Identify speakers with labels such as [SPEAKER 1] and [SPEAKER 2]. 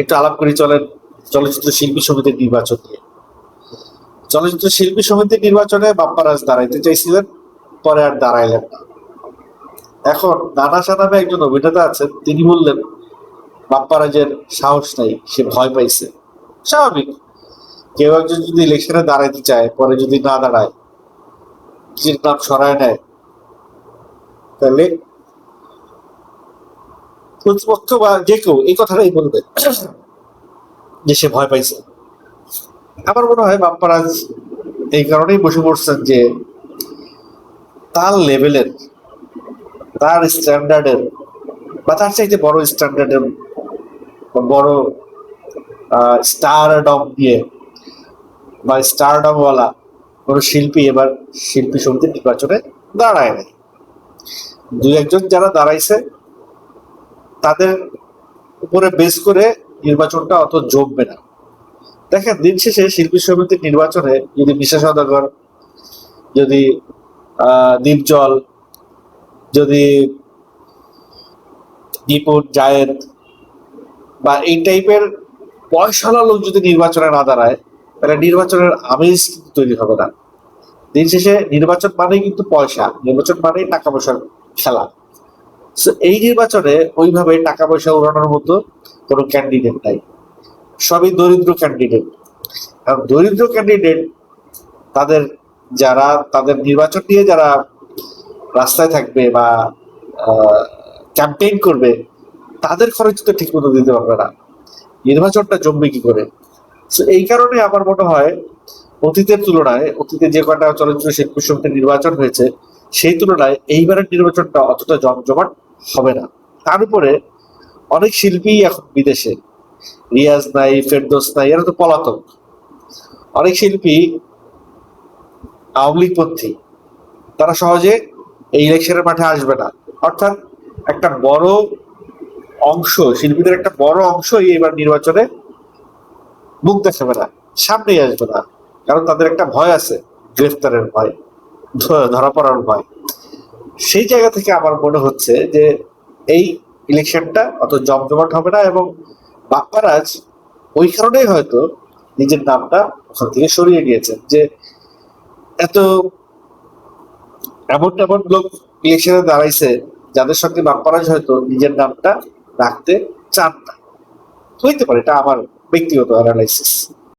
[SPEAKER 1] একটু আলাপ করি চলেন চলচ্চিত্র শিল্পী সমিতির নির্বাচন নিয়ে। চলচ্চিত্র শিল্পী সমিতির নির্বাচনে বাপ্পারাজ দাঁড়াইতে চাইছিলেন, পরে আর দাঁড়াইলেন না। এখন নানা নামে একজন অভিনেতা আছেন, তিনি বললেন বাপ্পারাজের সাহস নাই, সে ভয় পাইছে। স্বাভাবিক, কেউ একজন যদি ইলেকশনে দাঁড়াইতে চায়, পরে যদি না দাঁড়ায়, নিজের নাম সরায় নেয়, তাহলে প্রতিপক্ষ বা যে কেউ এই কথাটাই বলবে যে সে ভয় পাইছে। আমার মনে হয় বাপ্পারাজ এই কারণেই বসে পড়ছেন যে তার লেভেলের, তার স্ট্যান্ডার্ডের বা তার চাইতে বড় স্ট্যান্ডার্ডের বড় স্টারডম দিয়ে বা স্টারডম ওয়ালা কোন শিল্পী এবার শিল্পী সমিতির নির্বাচনে দাঁড়ায় নাই। দুই একজন যারা দাঁড়াইছে তাদের উপরে বেস করে নির্বাচনটা অত জমবে না। দেখেন, দিন শেষে শিল্পী সমিতির নির্বাচনে যদি বিশা সওদাগর, যদি দীপজল, যদি দীপুর জায়েদ বা এই টাইপের পয়সাওয়ালা লোক যদি নির্বাচনে না দাঁড়ায়, তাহলে নির্বাচনের আমেজ কিন্তু তৈরি হবে না। দিন শেষে নির্বাচন মানেই কিন্তু পয়সা, নির্বাচন মানেই টাকা পয়সার খেলা। এই নির্বাচনে ওইভাবে টাকা পয়সা উড়ানোর মতো কোনো ক্যান্ডিডেট নাই, সবই দরিদ্র ক্যান্ডিডেট। কারণ দরিদ্র ক্যান্ডিডেট তাদের যারা তাদের নির্বাচন নিয়ে যারা রাস্তায় থাকবে বা ক্যাম্পেইন করবে, তাদের খরচ তো ঠিক মতো দিতে পারবে না, নির্বাচনটা জমবে কি করে? এই কারণে আমার মনে হয় অতীতের তুলনায়, অতীতে যে কটা চলচ্চিত্র শিল্পী সমিতির নির্বাচন হয়েছে সেই তুলনায় এইবারের নির্বাচনটা অতটা জমজমাট হবে না। তার উপরে অনেক শিল্পী এখন বিদেশে, রিয়াজ নাই, ফেরদৌস নাই, এরা তো পলাতক। অনেক শিল্পী আওয়ামী লীগপন্থী, তারা সহজে এই ইলেকশনের মাঠে আসবে না। অর্থাৎ একটা বড় অংশ, শিল্পীদের একটা বড় অংশই এবার নির্বাচনে মুখ দেখাবে না, সামনেই আসবে না। কারণ তাদের একটা ভয় আছে, গ্রেফতারের ভয়, ধরা পড়ার ভয়। সেই জায়গা থেকে আমার মনে হচ্ছে যে এই ইলেকশনটা অত জমজমাট হবে না, এবং বাপ্পারাজ ওই কারণেই হয়তো নিজের নামটা ওখান থেকে সরিয়ে নিয়েছেন যে এত এমন এমন লোক ইলেকশনে দাঁড়াইছে যাদের সঙ্গে বাপ্পারাজ হয়তো নিজের নামটা রাখতে চান না। হইতে পারে, এটা আমার ব্যক্তিগত অ্যানালাইসিস।